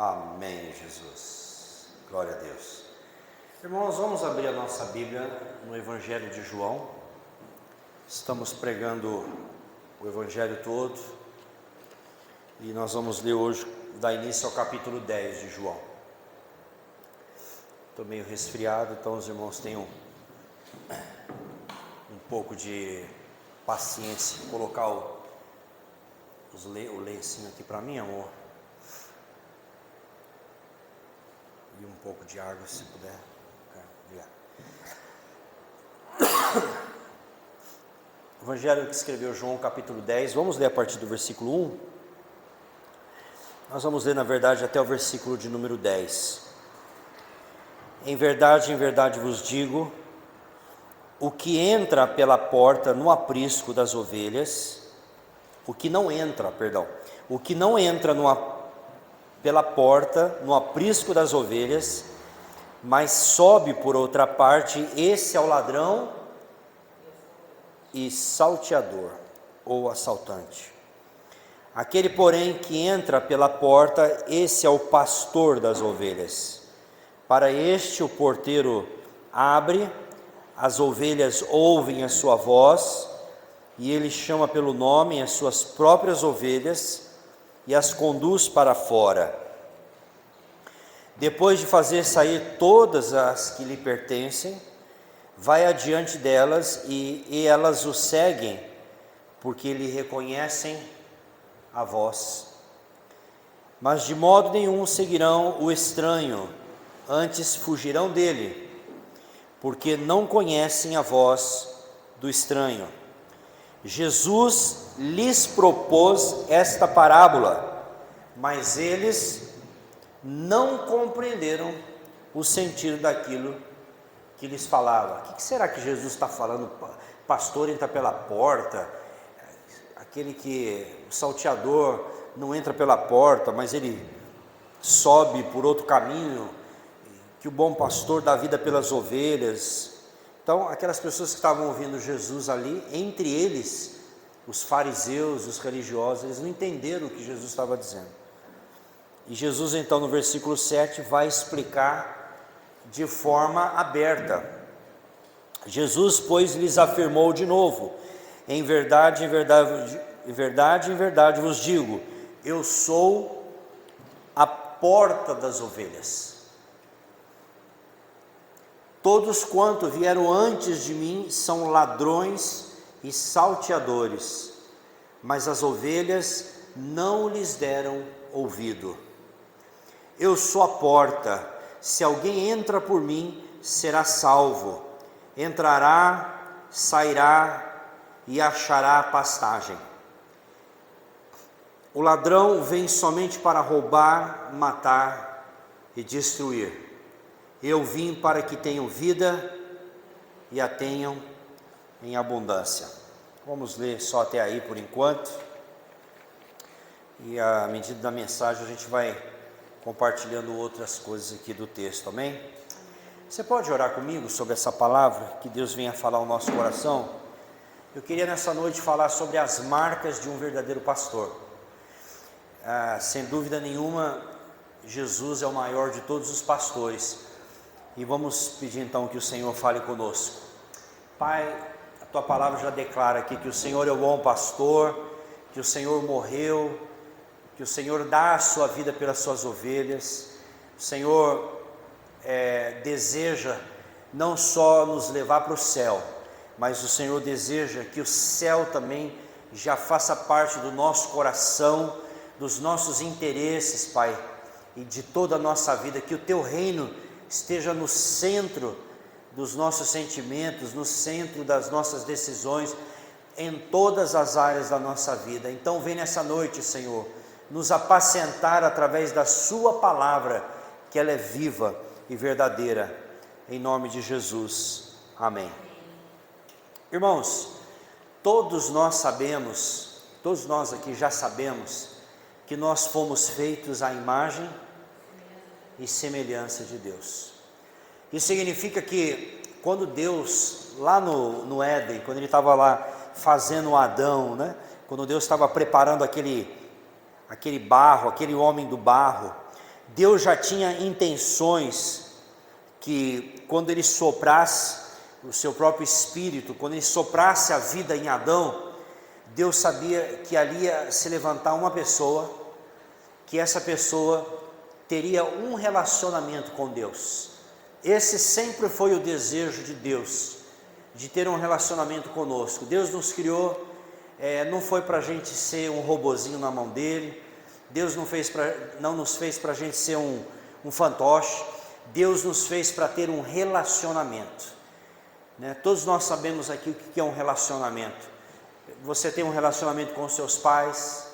Amém, Jesus. Glória a Deus. Irmãos, vamos abrir a nossa Bíblia no Evangelho de João. Estamos pregando o Evangelho todo e nós vamos ler hoje, dar início ao capítulo 10 de João. Estou meio resfriado, então os irmãos tenham um pouco de paciência. Vou colocar o lencinho aqui para mim, amor. E um pouco de água, se puder. O Evangelho que escreveu João, capítulo 10, vamos ler a partir do versículo 1. Nós vamos ler, na verdade, até o versículo de número 10. Em verdade vos digo, o que entra pela porta no aprisco das ovelhas, o que não entra pela porta no aprisco das ovelhas, mas sobe por outra parte, esse é o ladrão e salteador, ou assaltante. Aquele, porém, que entra pela porta, esse é o pastor das ovelhas. Para este o porteiro abre, as ovelhas ouvem a sua voz, e ele chama pelo nome as suas próprias ovelhas e as conduz para fora. Depois de fazer sair todas as que lhe pertencem, vai adiante delas e elas o seguem, porque lhe reconhecem a voz. Mas de modo nenhum seguirão o estranho, antes fugirão dele, porque não conhecem a voz do estranho. Jesus lhes propôs esta parábola, mas eles não compreenderam o sentido daquilo que lhes falava. O que será que Jesus está falando? Pastor entra pela porta, o salteador não entra pela porta, mas ele sobe por outro caminho, que o bom pastor dá vida pelas ovelhas. Então, aquelas pessoas que estavam ouvindo Jesus ali, entre eles, os fariseus, os religiosos, eles não entenderam o que Jesus estava dizendo. E Jesus, então, no versículo 7, vai explicar de forma aberta. Jesus, pois, lhes afirmou de novo: em verdade vos digo, eu sou a porta das ovelhas. Todos quanto vieram antes de mim são ladrões e salteadores, mas as ovelhas não lhes deram ouvido. Eu sou a porta, se alguém entra por mim, será salvo. Entrará, sairá e achará pastagem. O ladrão vem somente para roubar, matar e destruir. Eu vim para que tenham vida e a tenham em abundância. Vamos ler só até aí por enquanto. E à medida da mensagem a gente vai compartilhando outras coisas aqui do texto, amém? Você pode orar comigo sobre essa palavra, que Deus venha falar ao nosso coração? Eu queria nessa noite falar sobre as marcas de um verdadeiro pastor. Sem dúvida nenhuma, Jesus é o maior de todos os pastores. E vamos pedir então que o Senhor fale conosco. Pai, a Tua palavra já declara aqui que o Senhor é o bom pastor, que o Senhor morreu, que o Senhor dá a sua vida pelas suas ovelhas. O Senhor deseja não só nos levar para o céu, mas o Senhor deseja que o céu também já faça parte do nosso coração, dos nossos interesses, Pai, e de toda a nossa vida, que o Teu reino esteja no centro dos nossos sentimentos, no centro das nossas decisões, em todas as áreas da nossa vida. Então vem nessa noite, Senhor, nos apacentar através da Sua palavra, que ela é viva e verdadeira, em nome de Jesus, amém. Irmãos, todos nós aqui já sabemos, que nós fomos feitos à imagem e semelhança de Deus. Isso significa que quando Deus, lá no Éden, quando Ele estava lá fazendo Adão, né? Quando Deus estava preparando aquele barro, aquele homem do barro, Deus já tinha intenções que quando Ele soprasse o seu próprio Espírito, quando Ele soprasse a vida em Adão, Deus sabia que ali ia se levantar uma pessoa, que essa pessoa teria um relacionamento com Deus. Esse sempre foi o desejo de Deus, de ter um relacionamento conosco. Deus nos criou, não foi para a gente ser um robozinho na mão dele. Deus não nos fez para a gente ser um fantoche. Deus nos fez para ter um relacionamento, né? Todos nós sabemos aqui o que é um relacionamento. Você tem um relacionamento com os seus pais,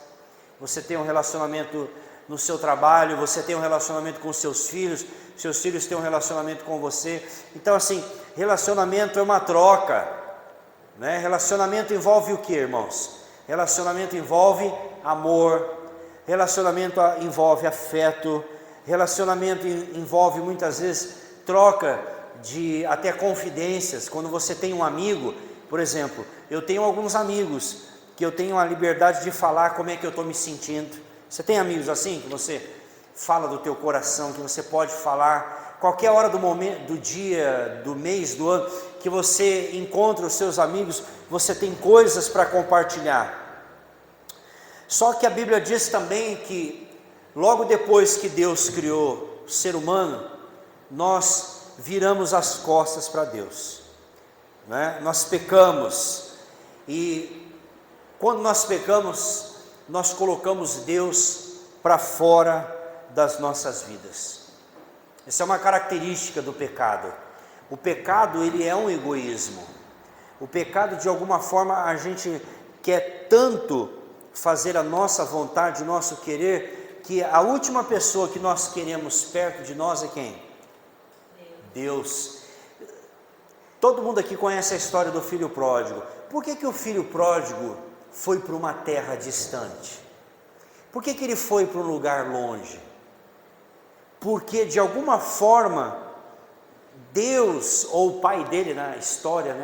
você tem um relacionamento no seu trabalho, você tem um relacionamento com os seus filhos têm um relacionamento com você. Então assim, relacionamento é uma troca, né? Relacionamento envolve o que, irmãos? Relacionamento envolve amor, relacionamento envolve afeto, relacionamento envolve muitas vezes troca de até confidências. Quando você tem um amigo, por exemplo, eu tenho alguns amigos que eu tenho a liberdade de falar como é que eu estou me sentindo. Você tem amigos assim, que você fala do teu coração, que você pode falar qualquer hora do momento, do dia, do mês, do ano, que você encontra os seus amigos, você tem coisas para compartilhar. Só que a Bíblia diz também que logo depois que Deus criou o ser humano, nós viramos as costas para Deus, né? Nós pecamos, e quando nós pecamos, nós colocamos Deus para fora das nossas vidas. Essa é uma característica do pecado. O pecado, ele é um egoísmo. O pecado, de alguma forma, a gente quer tanto fazer a nossa vontade, o nosso querer, que a última pessoa que nós queremos perto de nós é quem? Deus. Todo mundo aqui conhece a história do filho pródigo. Por que o filho pródigo foi para uma terra distante? Por que ele foi para um lugar longe? Porque de alguma forma Deus, ou o pai dele na história,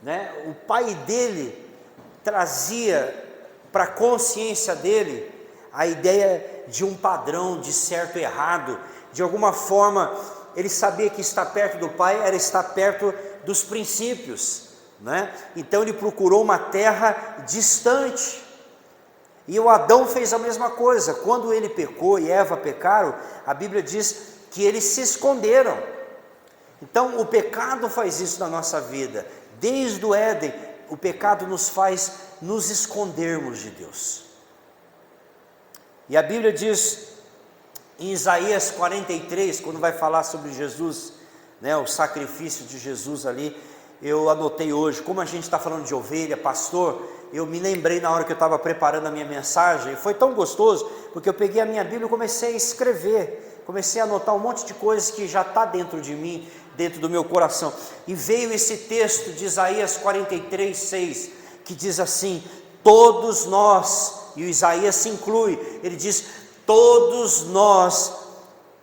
né? O pai dele trazia para a consciência dele a ideia de um padrão de certo e errado. De alguma forma ele sabia que estar perto do pai era estar perto dos princípios, né? Então ele procurou uma terra distante. E o Adão fez a mesma coisa. Quando ele pecou e Eva pecaram, a Bíblia diz que eles se esconderam. Então o pecado faz isso na nossa vida. Desde o Éden, o pecado nos faz nos escondermos de Deus. E a Bíblia diz em Isaías 43, quando vai falar sobre Jesus, né, o sacrifício de Jesus ali, eu anotei hoje, como a gente está falando de ovelha, pastor, eu me lembrei na hora que eu estava preparando a minha mensagem, foi tão gostoso, porque eu peguei a minha Bíblia e comecei a escrever, comecei a anotar um monte de coisas que já está dentro de mim, dentro do meu coração, e veio esse texto de Isaías 43, 6, que diz assim: todos nós, e o Isaías se inclui, ele diz: todos nós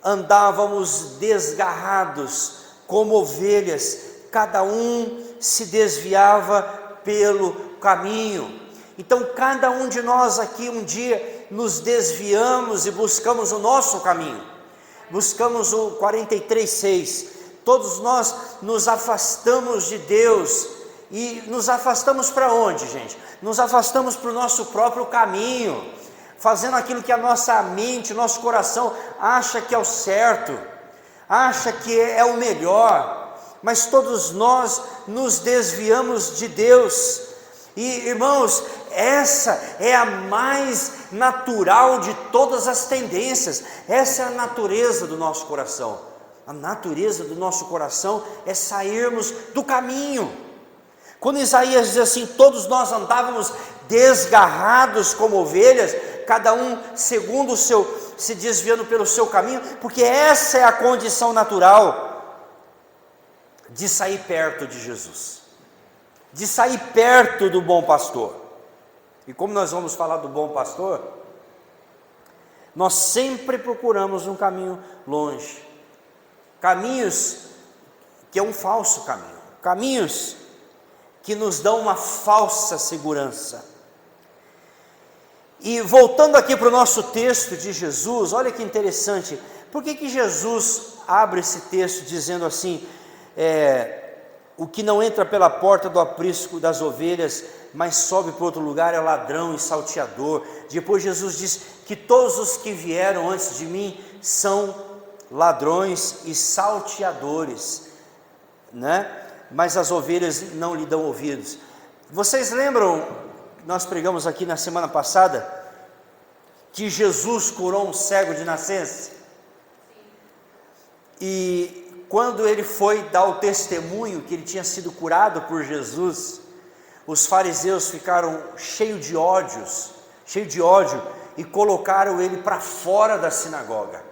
andávamos desgarrados como ovelhas, cada um se desviava pelo caminho. Então cada um de nós aqui um dia nos desviamos e buscamos o nosso caminho, buscamos o 43:6. Todos nós nos afastamos de Deus. E nos afastamos para onde, gente? Nos afastamos para o nosso próprio caminho, fazendo aquilo que a nossa mente, o nosso coração acha que é o certo, acha que é o melhor, mas todos nós nos desviamos de Deus. E irmãos, essa é a mais natural de todas as tendências, essa é a natureza do nosso coração. A natureza do nosso coração é sairmos do caminho. Quando Isaías diz assim: todos nós andávamos desgarrados como ovelhas, cada um segundo o seu, se desviando pelo seu caminho, porque essa é a condição natural de sair perto de Jesus, de sair perto do bom pastor. E como nós vamos falar do bom pastor, nós sempre procuramos um caminho longe, caminhos que é um falso caminho, caminhos que nos dão uma falsa segurança. E voltando aqui para o nosso texto de Jesus, olha que interessante, por que Jesus abre esse texto dizendo assim, o que não entra pela porta do aprisco das ovelhas, mas sobe para outro lugar é ladrão e salteador. Depois Jesus diz que todos os que vieram antes de mim são ladrões e salteadores, né? Mas as ovelhas não lhe dão ouvidos. Vocês lembram, nós pregamos aqui na semana passada, que Jesus curou um cego de nascença? E quando ele foi dar o testemunho que ele tinha sido curado por Jesus, os fariseus ficaram cheios de ódio, e colocaram ele para fora da sinagoga.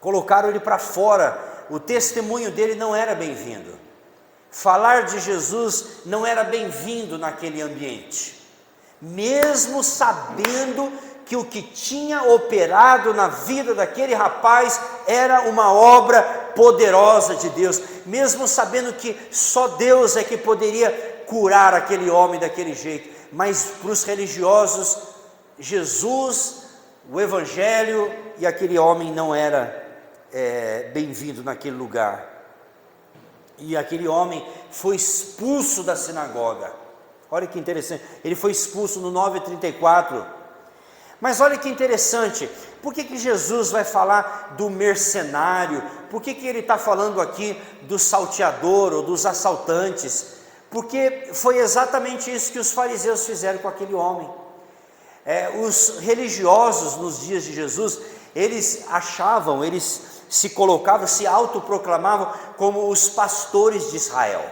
Colocaram ele para fora, o testemunho dele não era bem-vindo. Falar de Jesus não era bem-vindo naquele ambiente. Mesmo sabendo que o que tinha operado na vida daquele rapaz era uma obra poderosa de Deus, mesmo sabendo que só Deus é que poderia curar aquele homem daquele jeito, mas para os religiosos, Jesus, o Evangelho e aquele homem não era bem-vindo naquele lugar, e aquele homem foi expulso da sinagoga. Olha que interessante, ele foi expulso no 9:34, mas olha que interessante, por que Jesus vai falar do mercenário, por que ele está falando aqui do salteador ou dos assaltantes? Porque foi exatamente isso que os fariseus fizeram com aquele homem. Os religiosos nos dias de Jesus, eles achavam, eles se colocavam, se autoproclamavam como os pastores de Israel,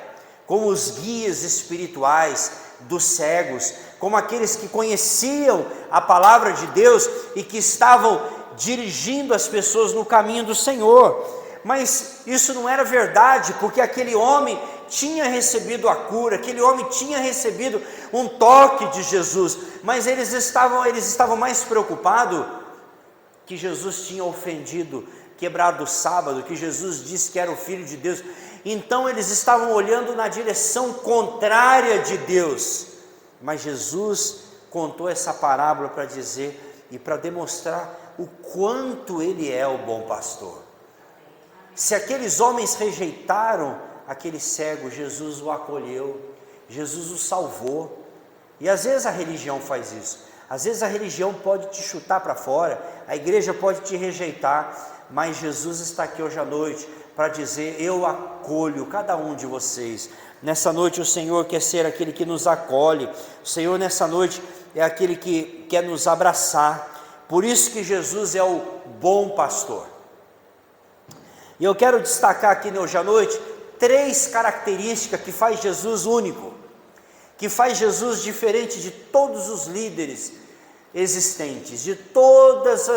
como os guias espirituais dos cegos, como aqueles que conheciam a palavra de Deus e que estavam dirigindo as pessoas no caminho do Senhor. Mas isso não era verdade, porque aquele homem tinha recebido a cura, aquele homem tinha recebido um toque de Jesus, mas eles estavam mais preocupados que Jesus tinha ofendido, quebrado o sábado, que Jesus disse que era o Filho de Deus. Então eles estavam olhando na direção contrária de Deus. Mas Jesus contou essa parábola para dizer e para demonstrar o quanto Ele é o bom pastor. Se aqueles homens rejeitaram aquele cego, Jesus o acolheu, Jesus o salvou. E às vezes a religião faz isso, às vezes a religião pode te chutar para fora, a igreja pode te rejeitar, mas Jesus está aqui hoje à noite para dizer: eu acolho cada um de vocês. Nessa noite o Senhor quer ser aquele que nos acolhe, o Senhor nessa noite é aquele que quer nos abraçar. Por isso que Jesus é o bom pastor. E eu quero destacar aqui hoje à noite 3 características que faz Jesus único, que faz Jesus diferente de todos os líderes existentes, de todos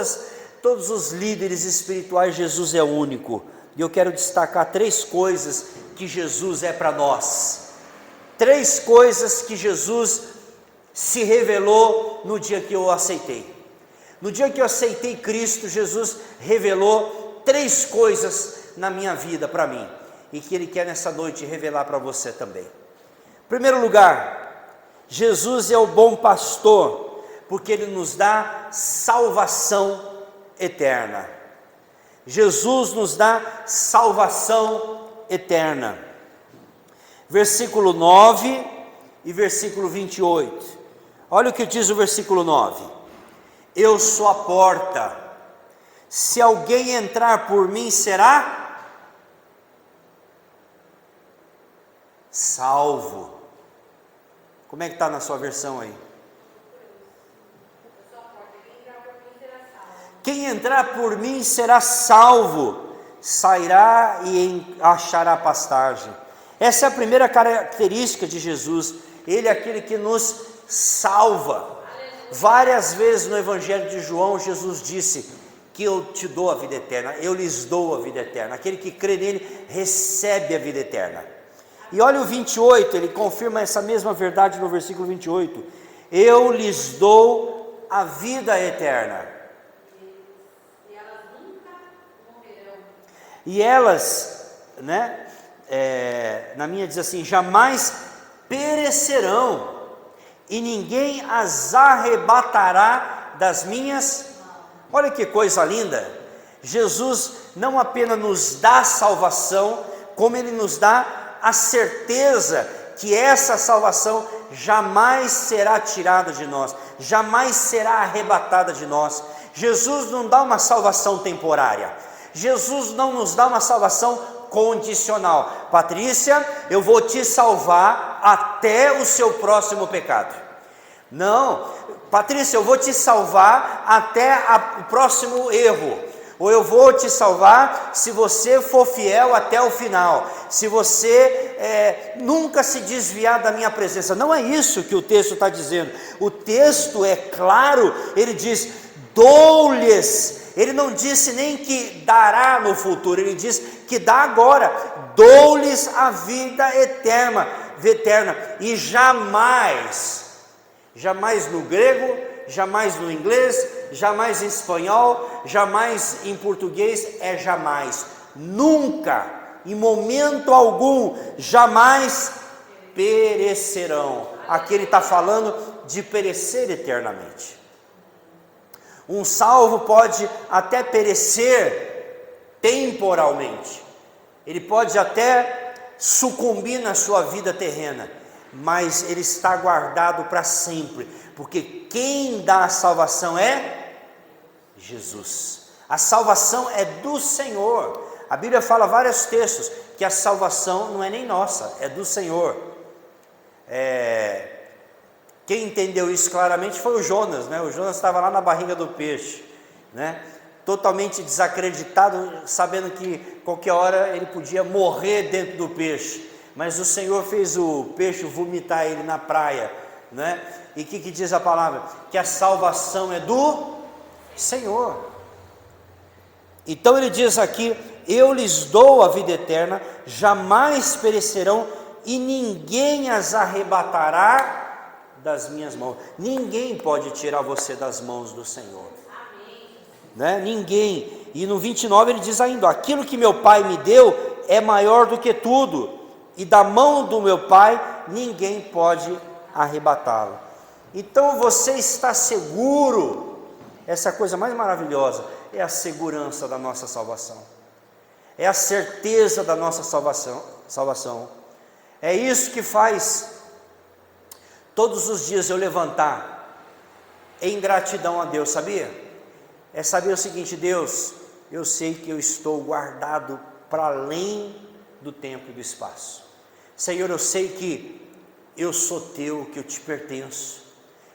os líderes espirituais. Jesus é único. E eu quero destacar 3 coisas que Jesus é para nós, 3 coisas que Jesus se revelou no dia que eu aceitei. No dia que eu aceitei Cristo, Jesus revelou 3 coisas na minha vida para mim, e que Ele quer nessa noite revelar para você também. Em primeiro lugar, Jesus é o bom pastor, porque Ele nos dá salvação eterna. Jesus nos dá salvação eterna. Versículo 9 e versículo 28. Olha o que diz o versículo 9: eu sou a porta, se alguém entrar por mim será salvo. Como é que está na sua versão aí? Quem entrar por mim será salvo, sairá e achará pastagem. Essa é a primeira característica de Jesus. Ele é aquele que nos salva. Várias vezes no Evangelho de João, Jesus disse que eu te dou a vida eterna, eu lhes dou a vida eterna. Aquele que crê nele recebe a vida eterna. E olha o 28, ele confirma essa mesma verdade no versículo 28. Eu lhes dou a vida eterna. E elas, na minha diz assim, jamais perecerão. e ninguém as arrebatará das minhas. Olha que coisa linda! Jesus não apenas nos dá salvação, como Ele nos dá a certeza que essa salvação jamais será tirada de nós, jamais será arrebatada de nós. Jesus não dá uma salvação temporária, Jesus não nos dá uma salvação condicional. Patrícia, eu vou te salvar até o seu próximo pecado. Não, Patrícia, eu vou te salvar até o próximo erro. Ou eu vou te salvar se você for fiel até o final, se você nunca se desviar da minha presença. Não é isso que o texto está dizendo. O texto é claro, ele diz: dou-lhes. Ele não disse nem que dará no futuro, ele diz que dá agora. Dou-lhes a vida eterna, e jamais no grego, jamais no inglês, jamais em espanhol, jamais em português, é jamais, nunca, em momento algum, jamais perecerão. Aqui ele está falando de perecer eternamente. Um salvo pode até perecer temporalmente, ele pode até sucumbir na sua vida terrena, mas ele está guardado para sempre, porque quem dá a salvação é Jesus. A salvação é do Senhor. A Bíblia fala vários textos que a salvação não é nem nossa, é do Senhor. Quem entendeu isso claramente foi o Jonas, né? O Jonas estava lá na barriga do peixe, né? Totalmente desacreditado, sabendo que qualquer hora ele podia morrer dentro do peixe, mas o Senhor fez o peixe vomitar ele na praia, né? E o que diz a palavra? Que a salvação é do Senhor. Então ele diz aqui: eu lhes dou a vida eterna, jamais perecerão, e ninguém as arrebatará das minhas mãos. Ninguém pode tirar você das mãos do Senhor, né? Ninguém. E no 29 ele diz ainda: aquilo que meu Pai me deu é maior do que tudo, e da mão do meu Pai ninguém pode arrebatá-lo. Então você está seguro. Essa coisa mais maravilhosa é a segurança da nossa salvação, é a certeza da nossa salvação. É isso que faz todos os dias eu levantar em gratidão a Deus, sabia? É saber o seguinte: Deus, eu sei que eu estou guardado para além do tempo e do espaço. Senhor, eu sei que eu sou teu, que eu te pertenço.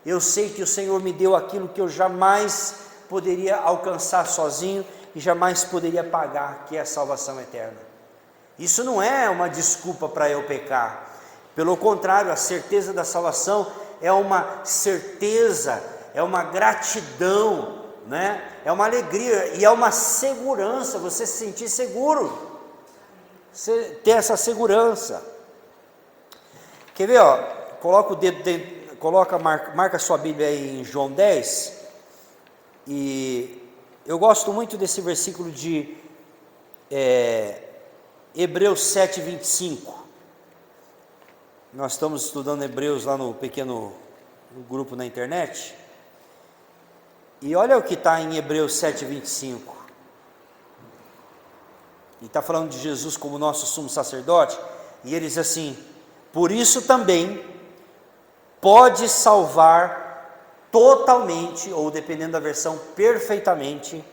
Eu sei que o Senhor me deu aquilo que eu jamais poderia alcançar sozinho e jamais poderia pagar, que é a salvação eterna. Isso não é uma desculpa para eu pecar. Pelo contrário, a certeza da salvação é uma certeza, é uma gratidão, né? É uma alegria e é uma segurança, você se sentir seguro, você ter essa segurança. Quer ver, ó? Coloca o dedo dentro, marca sua Bíblia aí em João 10, e eu gosto muito desse versículo de Hebreus 7, 25. Nós estamos estudando Hebreus lá no grupo na internet, e olha o que está em Hebreus 7, 25, e está falando de Jesus como nosso sumo sacerdote, e ele diz assim: por isso também pode salvar totalmente, ou dependendo da versão, perfeitamente,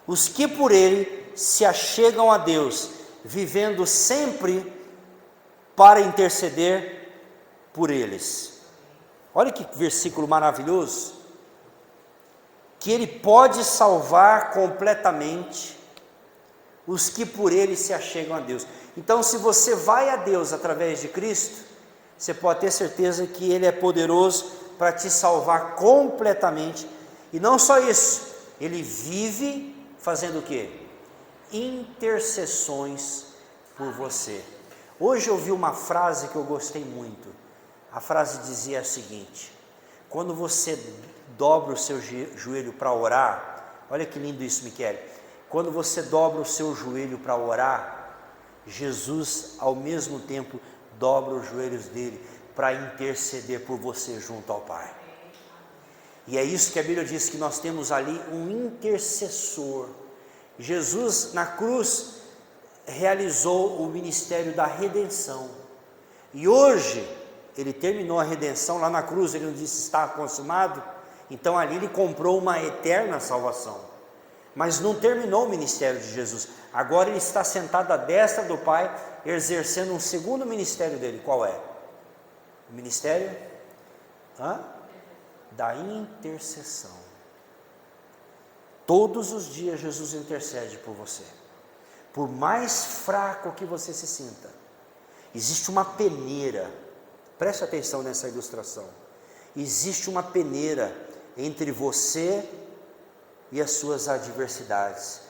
os que por ele se achegam a Deus, vivendo sempre para interceder por eles. Olha que versículo maravilhoso, que ele pode salvar completamente os que por ele se achegam a Deus. Então, se você vai a Deus através de Cristo, você pode ter certeza que ele é poderoso para te salvar completamente. E não só isso, ele vive fazendo o quê? Intercessões por você. Hoje eu vi uma frase que eu gostei muito. A frase dizia a seguinte: quando você dobra o seu joelho para orar, olha que lindo isso, Miquele. Quando você dobra o seu joelho para orar, Jesus ao mesmo tempo dobra os joelhos dele, para interceder por você junto ao Pai. E é isso que a Bíblia diz, que nós temos ali um intercessor. Jesus na cruz realizou o ministério da redenção, e hoje ele terminou a redenção lá na cruz. Ele não disse está consumado, então ali ele comprou uma eterna salvação, mas não terminou o ministério de Jesus. Agora ele está sentado à destra do Pai, exercendo um segundo ministério dele. Qual é? O ministério da intercessão. Todos os dias Jesus intercede por você. Por mais fraco que você se sinta, existe uma peneira. Preste atenção nessa ilustração. Existe uma peneira entre você e as suas adversidades,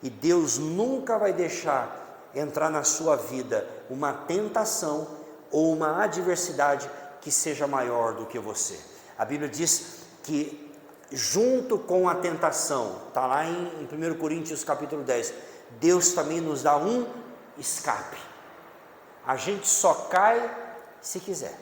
e Deus nunca vai deixar entrar na sua vida uma tentação ou uma adversidade que seja maior do que você. A Bíblia diz que junto com a tentação, está lá em 1 Coríntios capítulo 10, Deus também nos dá um escape. A gente só cai se quiser,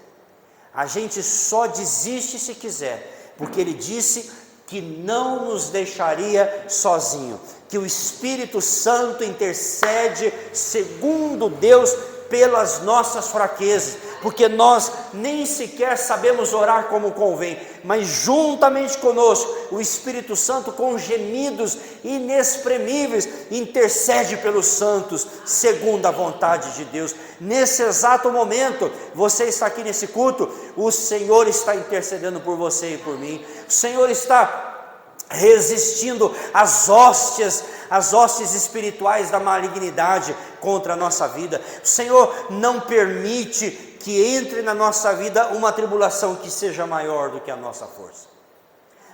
a gente só desiste se quiser, porque Ele disse que não nos deixaria sozinho, que o Espírito Santo intercede segundo Deus pelas nossas fraquezas, porque nós nem sequer sabemos orar como convém, mas juntamente conosco, o Espírito Santo com gemidos inexprimíveis intercede pelos santos, segundo a vontade de Deus. Nesse exato momento, você está aqui nesse culto, o Senhor está intercedendo por você e por mim. O Senhor está resistindo às hostes espirituais da malignidade contra a nossa vida. O Senhor não permite que entre na nossa vida uma tribulação que seja maior do que a nossa força.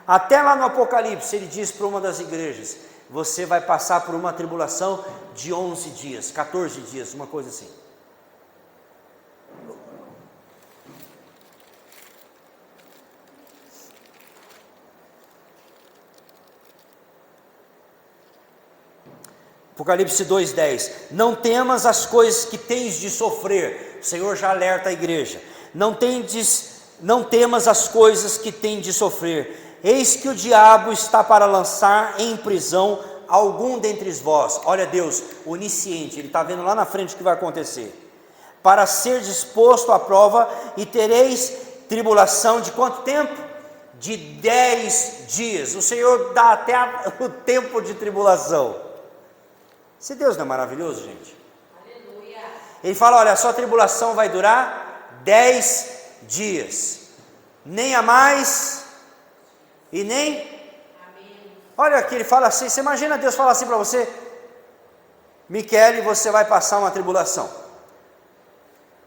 Até lá no Apocalipse, ele diz para uma das igrejas: você vai passar por uma tribulação de 11 dias, 14 dias, uma coisa assim. Apocalipse 2:10, não temas as coisas que tens de sofrer. O Senhor já alerta a igreja, não temas as coisas que tens de sofrer, eis que o diabo está para lançar em prisão algum dentre vós. Olha Deus, onisciente, Ele está vendo lá na frente o que vai acontecer, para ser disposto à prova, e tereis tribulação de quanto tempo? De 10 dias, o Senhor dá até o tempo de tribulação. Se Deus não é maravilhoso, gente? Aleluia. Ele fala, olha, a sua tribulação vai durar 10 dias, nem a mais e nem amém. Olha aqui, ele fala assim, você imagina Deus falar assim para você: Miquele, você vai passar uma tribulação,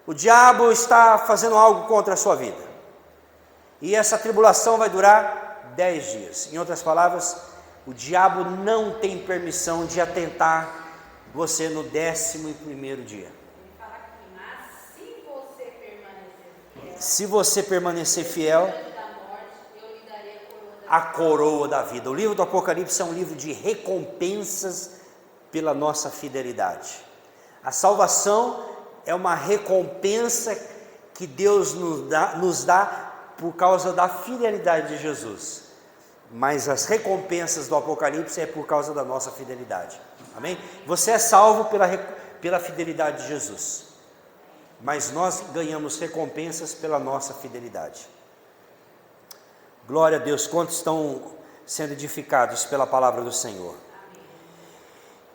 o diabo está fazendo algo contra a sua vida, e essa tribulação vai durar 10 dias. Em outras palavras, o diabo não tem permissão de atentar você no 11º dia. Ele fala aqui, mas se você permanecer fiel, eu lhe darei a coroa da vida. O livro do Apocalipse é um livro de recompensas pela nossa fidelidade. A salvação é uma recompensa que Deus nos dá por causa da fidelidade de Jesus. Mas as recompensas do Apocalipse é por causa da nossa fidelidade. Amém? Você é salvo pela fidelidade de Jesus, mas nós ganhamos recompensas pela nossa fidelidade. Glória a Deus. Quantos estão sendo edificados pela palavra do Senhor?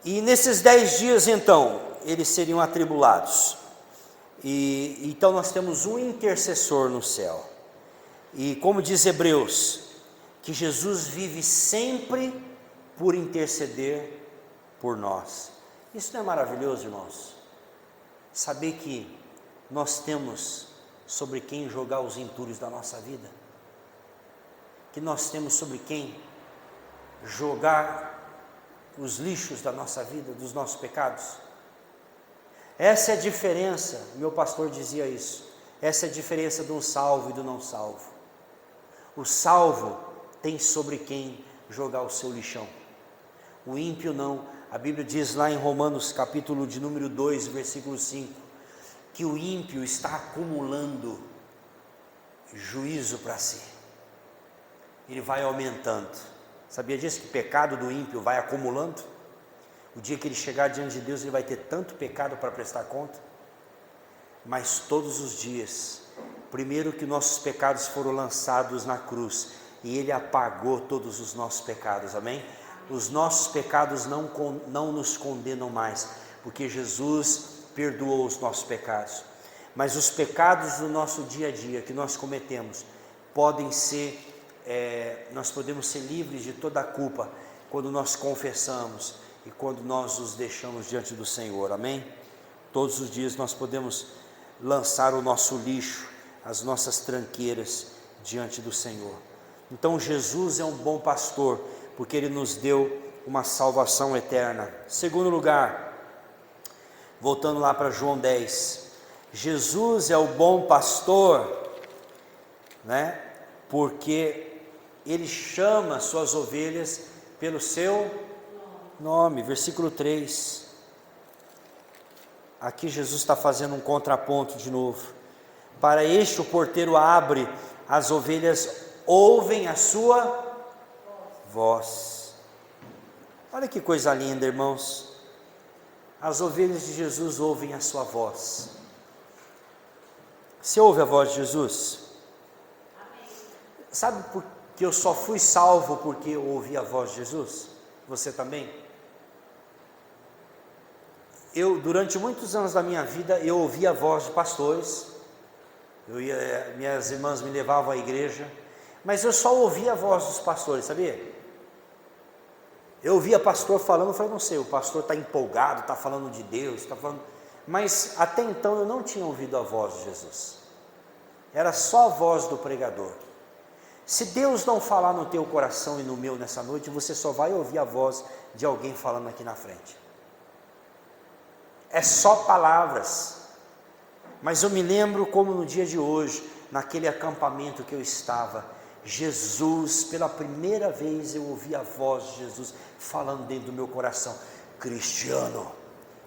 E nesses 10 dias então, eles seriam atribulados. E então nós temos um intercessor no céu. E como diz Hebreus, que Jesus vive sempre por interceder por nós. Isso não é maravilhoso, irmãos? Saber que nós temos sobre quem jogar os entulhos da nossa vida, que nós temos sobre quem jogar os lixos da nossa vida, dos nossos pecados. Essa é a diferença, meu pastor dizia isso, essa é a diferença do salvo e do não salvo. O salvo tem sobre quem jogar o seu lixão, o ímpio não. A Bíblia diz lá em Romanos capítulo de número 2, versículo 5, que o ímpio está acumulando juízo para si. Ele vai aumentando. Sabia disso, que o pecado do ímpio vai acumulando? O dia que ele chegar diante de Deus, ele vai ter tanto pecado para prestar conta. Mas todos os dias, primeiro que nossos pecados foram lançados na cruz, e ele apagou todos os nossos pecados, amém? Os nossos pecados não nos condenam mais, porque Jesus perdoou os nossos pecados. Mas os pecados do nosso dia a dia que nós cometemos podem ser, nós podemos ser livres de toda a culpa quando nós confessamos e quando nós os deixamos diante do Senhor, amém? Todos os dias nós podemos lançar o nosso lixo, as nossas tranqueiras diante do Senhor. Então Jesus é um bom pastor, porque Ele nos deu uma salvação eterna. Segundo lugar, voltando lá para João 10, Jesus é o bom pastor, né? Porque Ele chama suas ovelhas pelo seu nome. Versículo 3. Aqui Jesus está fazendo um contraponto de novo. Para este o porteiro abre, as ovelhas ouvem a sua voz. Olha que coisa linda, irmãos. As ovelhas de Jesus ouvem a sua voz. Você ouve a voz de Jesus? Amém. Sabe por que eu só fui salvo porque eu ouvi a voz de Jesus? Você também? Durante muitos anos da minha vida, eu ouvia a voz de pastores, minhas irmãs me levavam à igreja, mas eu só ouvia a voz dos pastores, sabia? Eu ouvia pastor falando, eu falei, não sei, o pastor está empolgado, está falando de Deus, está falando... Mas até então eu não tinha ouvido a voz de Jesus, era só a voz do pregador. Se Deus não falar no teu coração e no meu nessa noite, você só vai ouvir a voz de alguém falando aqui na frente. É só palavras. Mas eu me lembro como no dia de hoje, naquele acampamento que eu estava, Jesus, pela primeira vez eu ouvi a voz de Jesus falando dentro do meu coração: Cristiano,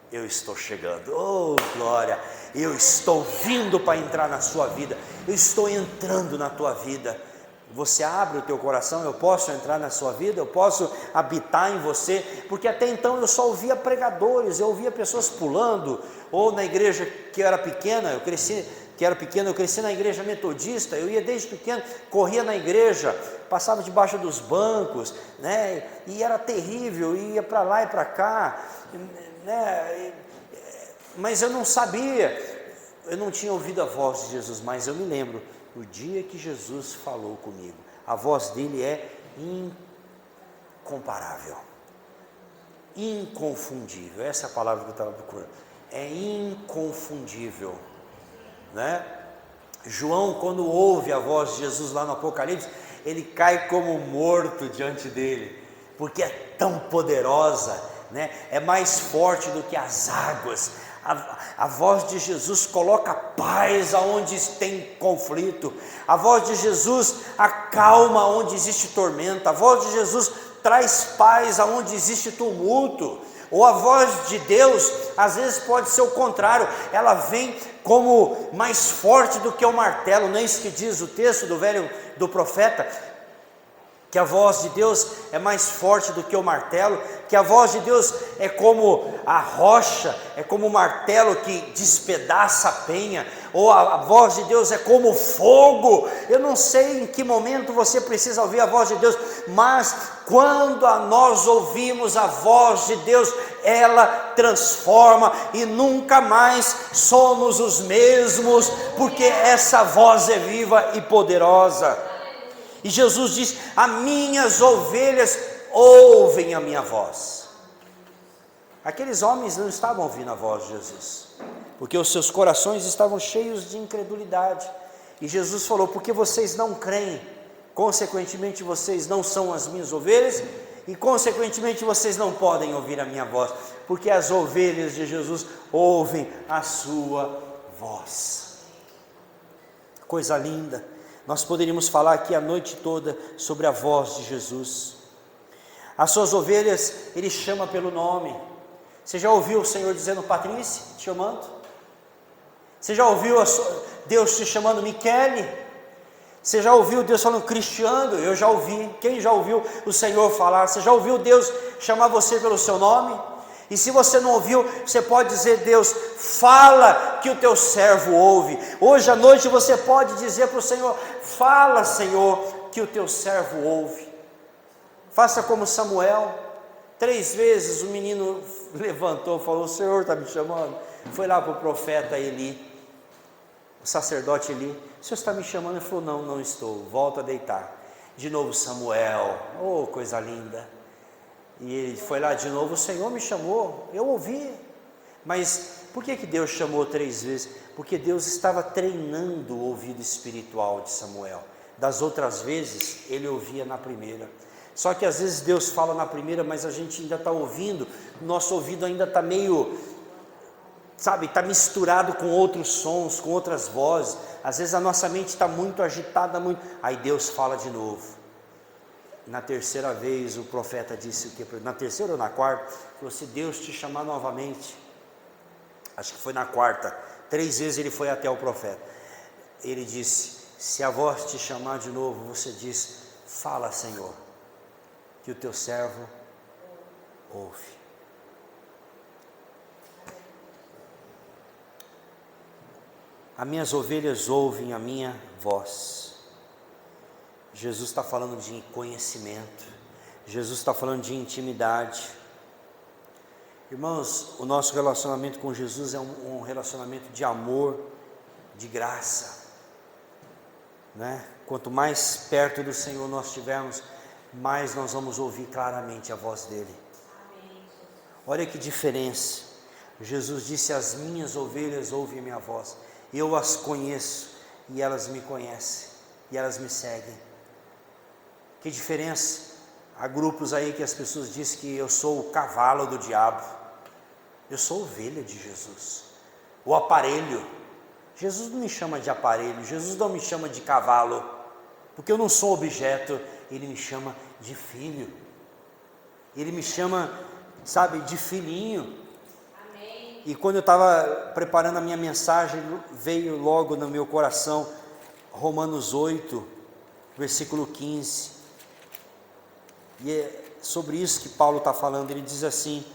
eu estou chegando, oh glória, eu estou vindo para entrar na sua vida, eu estou entrando na tua vida. Você abre o teu coração, eu posso entrar na sua vida, eu posso habitar em você, porque até então eu só ouvia pregadores, eu ouvia pessoas pulando, ou na igreja que eu era pequena, eu cresci na igreja metodista, eu ia desde pequeno, corria na igreja, passava debaixo dos bancos, né, e era terrível, ia para lá e para cá, né, mas eu não sabia, eu não tinha ouvido a voz de Jesus, mas eu me lembro, o dia que Jesus falou comigo, a voz dele é incomparável, inconfundível, essa é a palavra que eu estava procurando, é inconfundível, né? João, quando ouve a voz de Jesus lá no Apocalipse, ele cai como morto diante dele, porque é tão poderosa, né? É mais forte do que as águas. A voz de Jesus coloca paz aonde tem conflito, a voz de Jesus acalma onde existe tormenta, a voz de Jesus traz paz aonde existe tumulto. Ou a voz de Deus, às vezes pode ser o contrário, ela vem como mais forte do que o martelo, não é isso que diz o texto do profeta, que a voz de Deus é mais forte do que o martelo, que a voz de Deus é como a rocha, é como o martelo que despedaça a penha, ou a voz de Deus é como fogo. Eu não sei em que momento você precisa ouvir a voz de Deus, mas quando nós ouvimos a voz de Deus, ela transforma e nunca mais somos os mesmos, porque essa voz é viva e poderosa. E Jesus diz: as minhas ovelhas ouvem a minha voz. Aqueles homens não estavam ouvindo a voz de Jesus, porque os seus corações estavam cheios de incredulidade. E Jesus falou: porque vocês não creem, consequentemente vocês não são as minhas ovelhas, e consequentemente vocês não podem ouvir a minha voz, porque as ovelhas de Jesus ouvem a sua voz. Coisa linda. Nós poderíamos falar aqui a noite toda sobre a voz de Jesus. As suas ovelhas Ele chama pelo nome. Você já ouviu o Senhor dizendo Patrícia, te chamando? Você já ouviu Deus te chamando Miquele? Você já ouviu Deus falando, Cristiano? Eu já ouvi. Quem já ouviu o Senhor falar? Você já ouviu Deus chamar você pelo seu nome? E se você não ouviu, você pode dizer, Deus, fala que o teu servo ouve. Hoje à noite você pode dizer para o Senhor, fala, Senhor, que o teu servo ouve. Faça como Samuel. 3 vezes o menino levantou, falou, o Senhor está me chamando. Foi lá para o profeta Eli, o sacerdote Eli, o Senhor está me chamando? Ele falou, não, não estou, volta a deitar. De novo Samuel, oh coisa linda. E ele foi lá de novo, o Senhor me chamou, eu ouvi. Mas por que Deus chamou 3 vezes? Porque Deus estava treinando o ouvido espiritual de Samuel. Das outras vezes, ele ouvia na primeira. Só que às vezes Deus fala na primeira, mas a gente ainda está ouvindo, nosso ouvido ainda está meio, sabe, está misturado com outros sons, com outras vozes. Às vezes a nossa mente está muito agitada, aí Deus fala de novo. Na 3ª vez o profeta disse o que? Na 3ª ou na 4ª? Falou, se Deus te chamar novamente, acho que foi na 4ª, 3 vezes ele foi até o profeta. Ele disse, se a voz te chamar de novo, você diz, fala, Senhor, que o teu servo ouve. As minhas ovelhas ouvem a minha voz. Jesus está falando de conhecimento, Jesus está falando de intimidade. Irmãos, o nosso relacionamento com Jesus é um relacionamento de amor, de graça, né? Quanto mais perto do Senhor nós estivermos, mais nós vamos ouvir claramente a voz dEle. Olha que diferença. Jesus disse, as minhas ovelhas ouvem a minha voz, eu as conheço e elas me conhecem e elas me seguem. Que diferença. Há grupos aí que as pessoas dizem que eu sou o cavalo do diabo. Eu sou ovelha de Jesus, o aparelho. Jesus não me chama de aparelho, Jesus não me chama de cavalo, porque eu não sou objeto. Ele me chama de filho, ele me chama, sabe, de filhinho. Amém. E quando eu estava preparando a minha mensagem, veio logo no meu coração Romanos 8, versículo 15, e é sobre isso que Paulo está falando. Ele diz assim,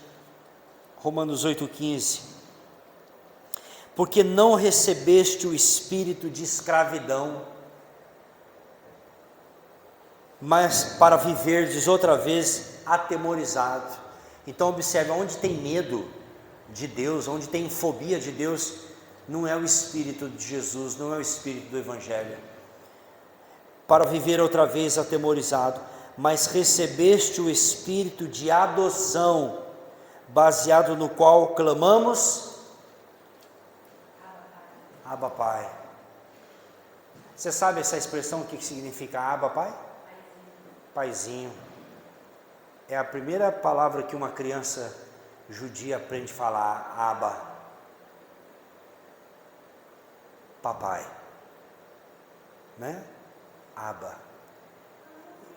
Romanos 8,15, porque não recebeste o espírito de escravidão, mas para viverdes outra vez atemorizado. Então observe, onde tem medo de Deus, onde tem fobia de Deus, não é o Espírito de Jesus, não é o Espírito do Evangelho. Para viver outra vez atemorizado, mas recebeste o Espírito de adoção, baseado no qual clamamos, Abba Pai. Você sabe essa expressão, o que significa Abba Pai? Paizinho. É a primeira palavra que uma criança judia aprende a falar, Abba, papai, né? Abba.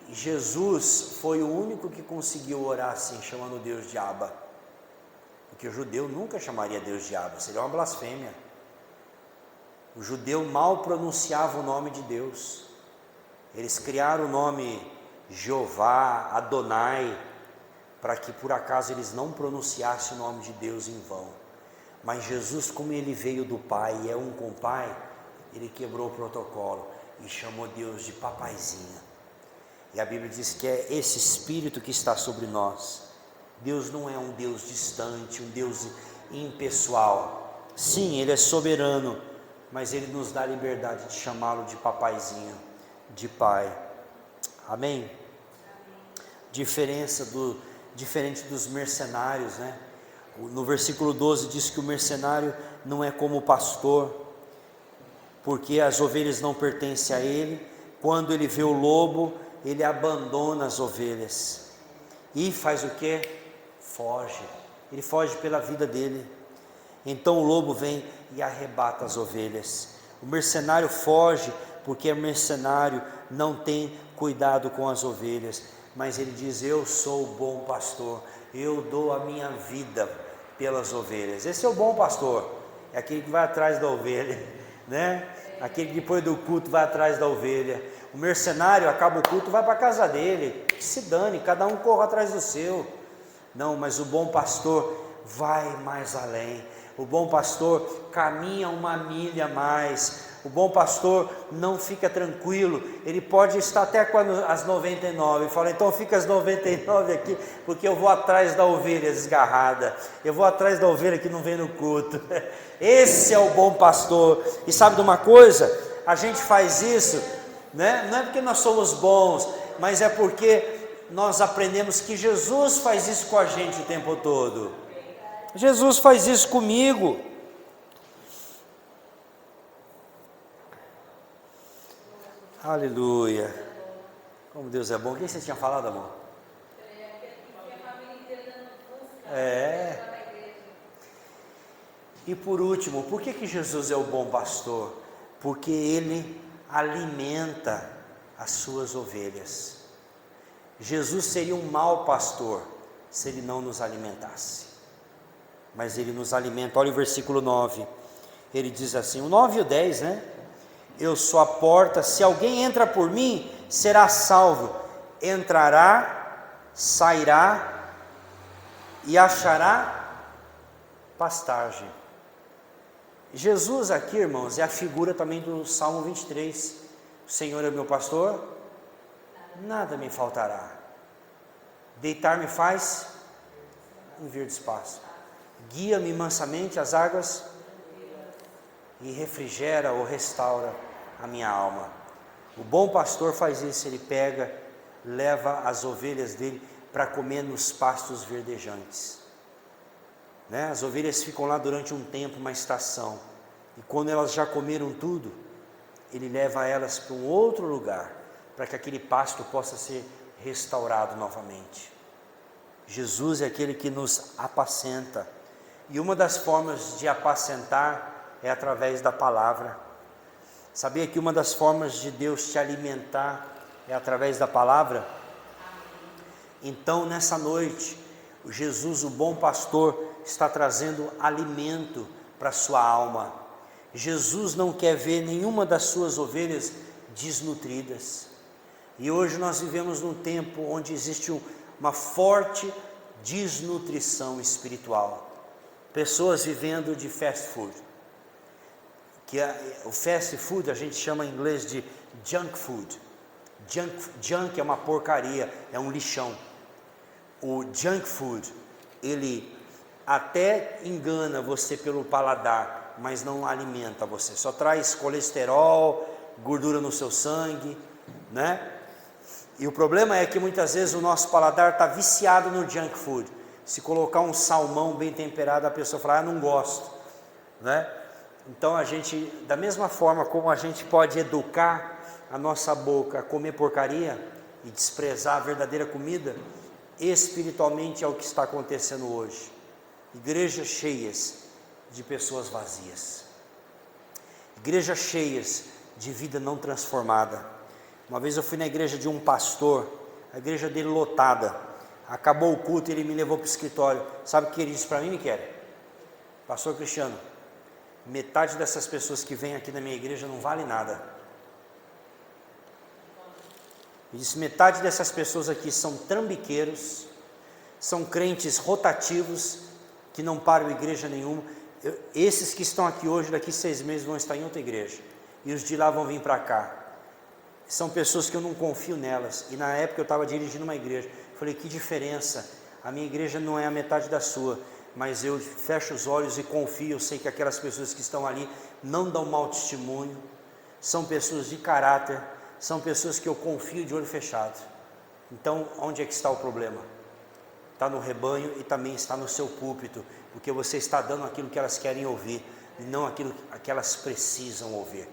E Jesus foi o único que conseguiu orar assim, chamando Deus de Abba, porque o judeu nunca chamaria Deus de Abba, seria uma blasfêmia. O judeu mal pronunciava o nome de Deus. Eles criaram o nome Jeová, Adonai, para que por acaso eles não pronunciassem o nome de Deus em vão. Mas Jesus, como ele veio do Pai e é um com o Pai, ele quebrou o protocolo e chamou Deus de papaizinho. E a Bíblia diz que é esse Espírito que está sobre nós. Deus não é um Deus distante, um Deus impessoal. Sim, Ele é soberano, mas Ele nos dá a liberdade de chamá-lo de papaizinho, de Pai. Amém? Diferente dos mercenários, né? No versículo 12 diz que o mercenário não é como o pastor, porque as ovelhas não pertencem a ele. Quando ele vê o lobo, ele abandona as ovelhas e faz o que? Foge. Ele foge pela vida dele. Então o lobo vem e arrebata as ovelhas. O mercenário foge porque o mercenário não tem cuidado com as ovelhas, mas ele diz: eu sou o bom pastor, eu dou a minha vida pelas ovelhas. Esse é o bom pastor, é aquele que vai atrás da ovelha, né? Aquele que depois do culto vai atrás da ovelha. O mercenário acaba o culto, vai para a casa dele, que se dane, cada um corra atrás do seu. Não, mas o bom pastor vai mais além. O bom pastor caminha 1 milha a mais. O bom pastor não fica tranquilo, ele pode estar até com as 99, fala, então fica as 99 aqui, porque eu vou atrás da ovelha desgarrada, eu vou atrás da ovelha que não vem no culto. Esse é o bom pastor. E sabe de uma coisa? A gente faz isso, né? Não é porque nós somos bons, mas é porque nós aprendemos que Jesus faz isso com a gente o tempo todo. Jesus faz isso comigo. Aleluia. Como Deus é bom. O que você tinha falado, amor? E por último, por que Jesus é o bom pastor? Porque Ele alimenta as suas ovelhas. Jesus seria um mau pastor se Ele não nos alimentasse, mas Ele nos alimenta. Olha o versículo 9, Ele diz assim, o 9 e o 10, né? Eu sou a porta, se alguém entra por mim, será salvo, entrará, sairá e achará pastagem. Jesus aqui, irmãos, é a figura também do Salmo 23, o Senhor é meu pastor, nada me faltará, deitar-me faz em verdes pastos, guia-me mansamente às águas e refrigera ou restaura a minha alma. O bom pastor faz isso, ele pega, leva as ovelhas dele para comer nos pastos verdejantes, né? As ovelhas ficam lá durante um tempo, uma estação, e quando elas já comeram tudo, ele leva elas para um outro lugar, para que aquele pasto possa ser restaurado novamente. Jesus é aquele que nos apacenta, e uma das formas de apacentar é através da palavra. Sabia que uma das formas de Deus te alimentar é através da palavra? Então, nessa noite, o Jesus, o bom pastor, está trazendo alimento para a sua alma. Jesus não quer ver nenhuma das suas ovelhas desnutridas. E hoje nós vivemos num tempo onde existe uma forte desnutrição espiritual. Pessoas vivendo de fast food. O fast food a gente chama em inglês de junk food. Junk é uma porcaria, é um lixão. O junk food, ele até engana você pelo paladar, mas não alimenta você, só traz colesterol, gordura no seu sangue, né? E o problema é que muitas vezes o nosso paladar está viciado no junk food. Se colocar um salmão bem temperado, a pessoa fala, não gosto, né? Então a gente, da mesma forma como a gente pode educar a nossa boca a comer porcaria e desprezar a verdadeira comida, espiritualmente é o que está acontecendo hoje. Igrejas cheias de pessoas vazias, igrejas cheias de vida não transformada. Uma vez eu fui na igreja de um pastor, a igreja dele lotada, acabou o culto, ele me levou para o escritório. Sabe o que ele disse para mim, Miquel? Pastor Cristiano, metade dessas pessoas que vêm aqui na minha igreja não vale nada. Ele disse, metade dessas pessoas aqui são trambiqueiros, são crentes rotativos, que não param igreja nenhuma. Esses que estão aqui hoje, daqui 6 meses vão estar em outra igreja, e os de lá vão vir para cá. São pessoas que eu não confio nelas. E na época eu estava dirigindo uma igreja, falei, que diferença, a minha igreja não é a metade da sua, mas eu fecho os olhos e confio, eu sei que aquelas pessoas que estão ali não dão mau testemunho, são pessoas de caráter, são pessoas que eu confio de olho fechado. Então, onde é que está o problema? Está no rebanho e também está no seu púlpito, porque você está dando aquilo que elas querem ouvir, e não aquilo que elas precisam ouvir.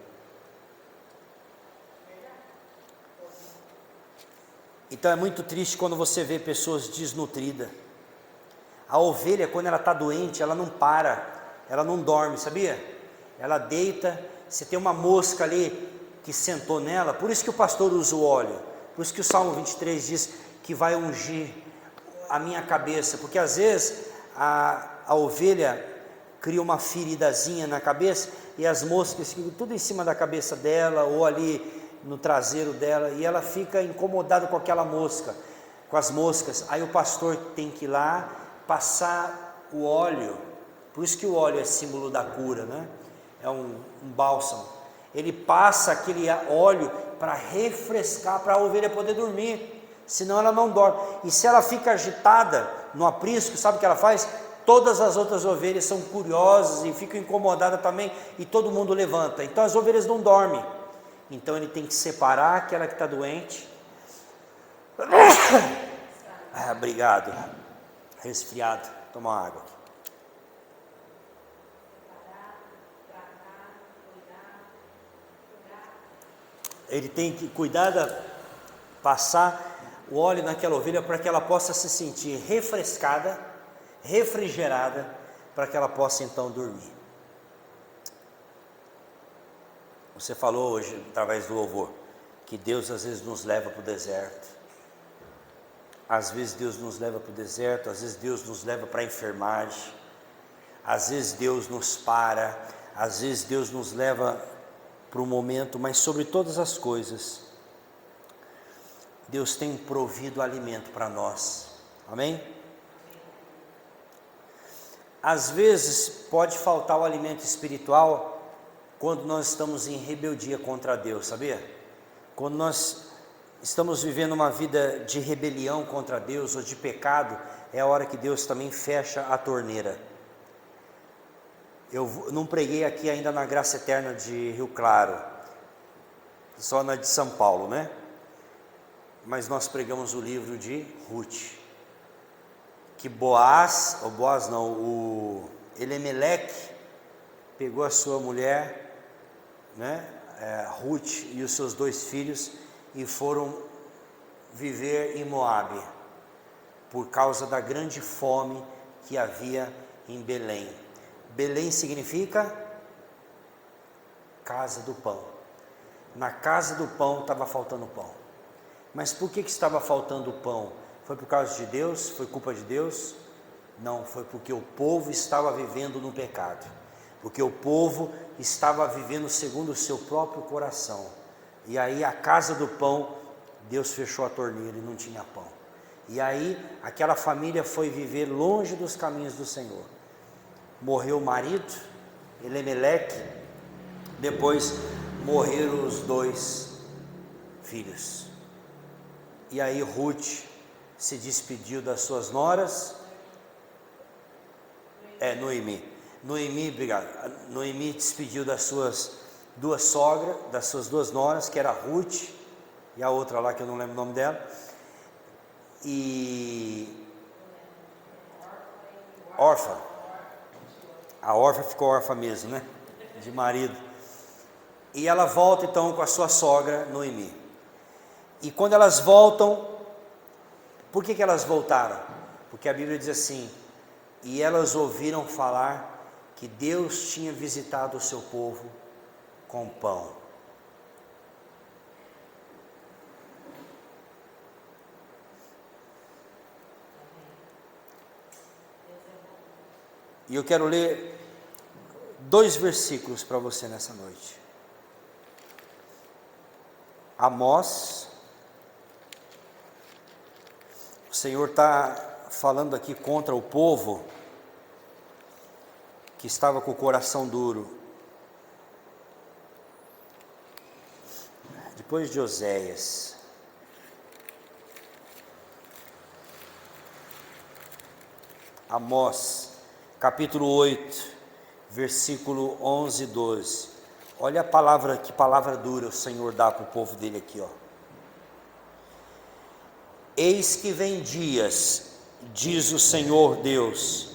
Então é muito triste quando você vê pessoas desnutridas. A ovelha, quando ela está doente, ela não para, ela não dorme, sabia? Ela deita, se tem uma mosca ali que sentou nela, por isso que o pastor usa o óleo, por isso que o Salmo 23 diz que vai ungir a minha cabeça, porque às vezes a ovelha cria uma feridazinha na cabeça, e as moscas ficam tudo em cima da cabeça dela, ou ali no traseiro dela, e ela fica incomodada com aquela mosca, com as moscas. Aí o pastor tem que ir lá, passar o óleo, por isso que o óleo é símbolo da cura, né? É um bálsamo. Ele passa aquele óleo para refrescar, para a ovelha poder dormir, senão ela não dorme. E se ela fica agitada no aprisco, sabe o que ela faz? Todas as outras ovelhas são curiosas e ficam incomodadas também, e todo mundo levanta. Então as ovelhas não dormem. Então ele tem que separar aquela que está doente. Obrigado. Resfriado. Toma uma água aqui. Ele tem que cuidar passar o óleo naquela ovelha para que ela possa se sentir refrescada, refrigerada, para que ela possa então dormir. Você falou hoje, através do louvor, que Deus às vezes nos leva para o deserto. Às vezes Deus nos leva para o deserto, às vezes Deus nos leva para a enfermagem, às vezes Deus nos para, às vezes Deus nos leva para o momento, mas sobre todas as coisas, Deus tem provido alimento para nós, amém? Às vezes pode faltar o alimento espiritual quando nós estamos em rebeldia contra Deus, sabia? Quando nós estamos vivendo uma vida de rebelião contra Deus ou de pecado, é a hora que Deus também fecha a torneira. Eu não preguei aqui ainda na Graça Eterna de Rio Claro, só na de São Paulo, né? Mas nós pregamos o livro de Ruth, que o Elimeleque pegou a sua mulher, né, Ruth e os seus 2 filhos, e foram viver em Moabe, por causa da grande fome que havia em Belém. Belém significa casa do pão. Na casa do pão estava faltando pão. Mas por que estava faltando pão? Foi por causa de Deus? Foi culpa de Deus? Não, foi porque o povo estava vivendo no pecado. Porque o povo estava vivendo segundo o seu próprio coração. E aí a casa do pão, Deus fechou a torneira e não tinha pão. E aí aquela família foi viver longe dos caminhos do Senhor. Morreu o marido, Elimeleque, depois morreram os 2 filhos. E aí Ruth se despediu das suas noras, Noemi, obrigado. Noemi despediu das suas 2 sogras, das suas 2 noras, que era Ruth e a outra lá que eu não lembro o nome dela, e órfã. A órfã ficou órfã mesmo, né? De marido. E ela volta então com a sua sogra Noemi. E quando elas voltam, por que elas voltaram? Porque a Bíblia diz assim: e elas ouviram falar que Deus tinha visitado o seu povo com pão. E eu quero ler 2 versículos para você nessa noite. Amós. O Senhor está falando aqui contra o povo que estava com o coração duro. Depois de Oséias. Amós, capítulo 8, versículo 11 e 12. Olha a palavra, que palavra dura o Senhor dá para o povo dele aqui, ó. Eis que vem dias, diz o Senhor Deus,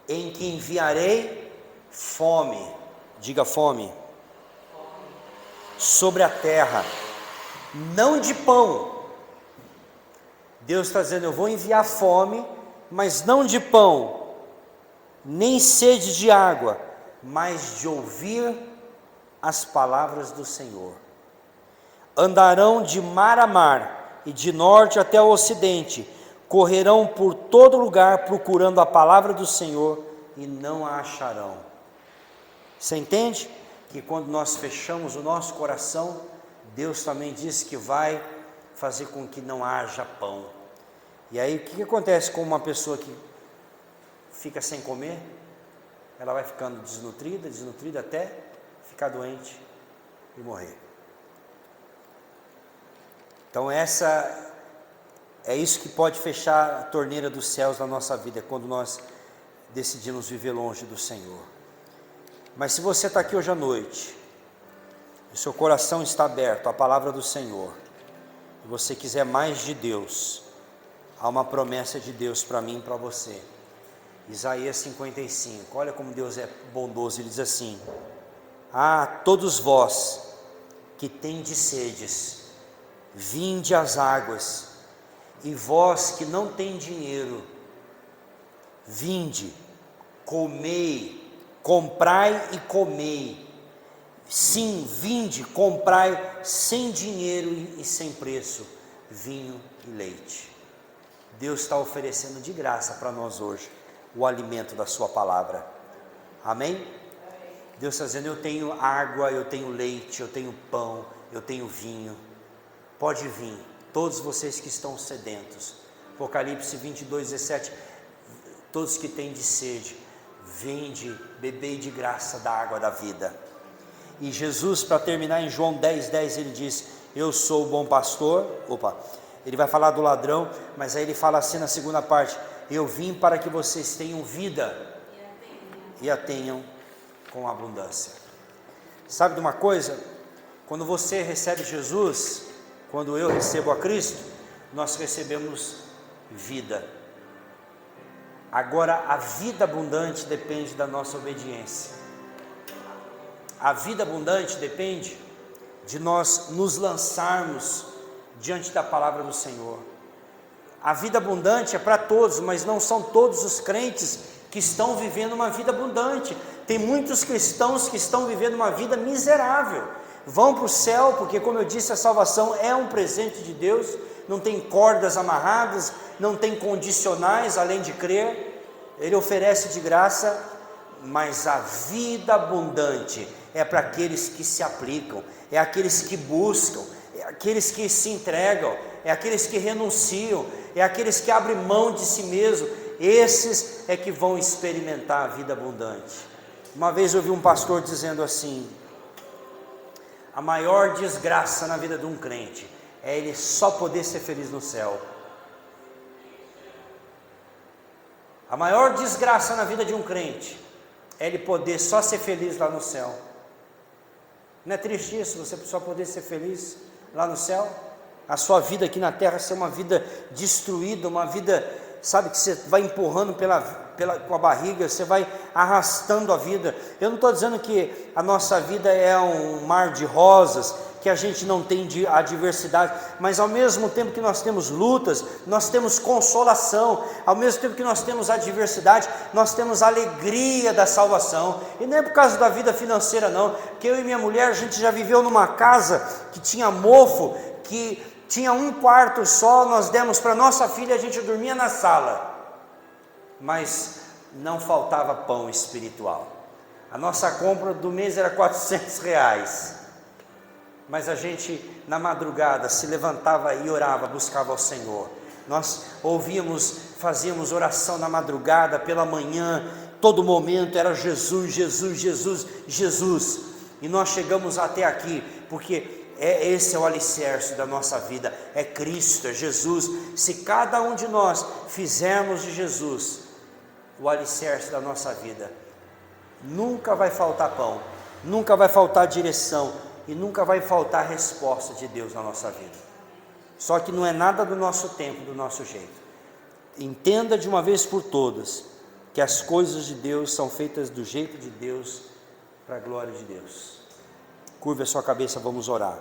em que enviarei fome, diga fome, sobre a terra, não de pão. Deus está dizendo: eu vou enviar fome, mas não de pão, nem sede de água, mas de ouvir as palavras do Senhor. Andarão de mar a mar, e de norte até o ocidente, correrão por todo lugar procurando a palavra do Senhor, e não a acharão. Você entende? que quando nós fechamos o nosso coração, Deus também diz que vai fazer com que não haja pão. E aí o que acontece com uma pessoa que fica sem comer? Ela vai ficando desnutrida até ficar doente e morrer. Então é isso que pode fechar a torneira dos céus na nossa vida, é quando nós decidimos viver longe do Senhor. Mas se você está aqui hoje à noite, o seu coração está aberto à palavra do Senhor, e você quiser mais de Deus, há uma promessa de Deus para mim e para você. Isaías 55, olha como Deus é bondoso, ele diz assim: todos vós que tendes sedes, vinde às águas, e vós que não tem dinheiro, vinde, comei, comprai e comei. Sim, vinde, comprai sem dinheiro e sem preço, vinho e leite. Deus está oferecendo de graça para nós hoje o alimento da sua palavra. Amém? Deus está dizendo: eu tenho água, eu tenho leite, eu tenho pão, eu tenho vinho. Pode vir, todos vocês que estão sedentos. Apocalipse 22:17, todos que têm de sede, vinde, bebei de graça da água da vida. E Jesus, para terminar, em João 10:10, ele diz: eu sou o bom pastor. Ele vai falar do ladrão, mas aí ele fala assim na segunda parte: eu vim para que vocês tenham vida e a tenham com abundância. Sabe de uma coisa? Quando você recebe Jesus, quando eu recebo a Cristo, nós recebemos vida. Agora, a vida abundante depende da nossa obediência. A vida abundante depende de nós nos lançarmos diante da palavra do Senhor. A vida abundante é para todos, mas não são todos os crentes que estão vivendo uma vida abundante. Tem muitos cristãos que estão vivendo uma vida miserável. Vão para o céu, porque, como eu disse, a salvação é um presente de Deus, não tem cordas amarradas, não tem condicionais além de crer. Ele oferece de graça, mas a vida abundante é para aqueles que se aplicam, é aqueles que buscam, é aqueles que se entregam, é aqueles que renunciam, é aqueles que abrem mão de si mesmo. Esses é que vão experimentar a vida abundante. Uma vez eu ouvi um pastor dizendo assim: a maior desgraça na vida de um crente é ele só poder ser feliz no céu. A maior desgraça na vida de um crente é ele poder só ser feliz lá no céu. Não é triste isso, você só poder ser feliz lá no céu? A sua vida aqui na terra ser uma vida destruída, uma vida, sabe, que você vai empurrando com a barriga, você vai arrastando a vida. Eu não estou dizendo que a nossa vida é um mar de rosas, que a gente não tem adversidade, mas ao mesmo tempo que nós temos lutas, nós temos consolação. Ao mesmo tempo que nós temos adversidade, nós temos alegria da salvação. E não é por causa da vida financeira não, porque eu e minha mulher, a gente já viveu numa casa que tinha mofo, que tinha um quarto só, nós demos para nossa filha, a gente dormia na sala, mas não faltava pão espiritual. A nossa compra do mês era R$400, mas a gente na madrugada se levantava e orava, buscava ao Senhor. Nós ouvíamos, fazíamos oração na madrugada, pela manhã, todo momento era Jesus, Jesus, Jesus, Jesus. E nós chegamos até aqui, porque esse é o alicerce da nossa vida, é Cristo, é Jesus. Se cada um de nós fizermos de Jesus o alicerce da nossa vida, nunca vai faltar pão, nunca vai faltar direção, e nunca vai faltar resposta de Deus na nossa vida. Só que não é nada do nosso tempo, do nosso jeito. Entenda de uma vez por todas, que as coisas de Deus são feitas do jeito de Deus, para a glória de Deus. Curva a sua cabeça, vamos orar.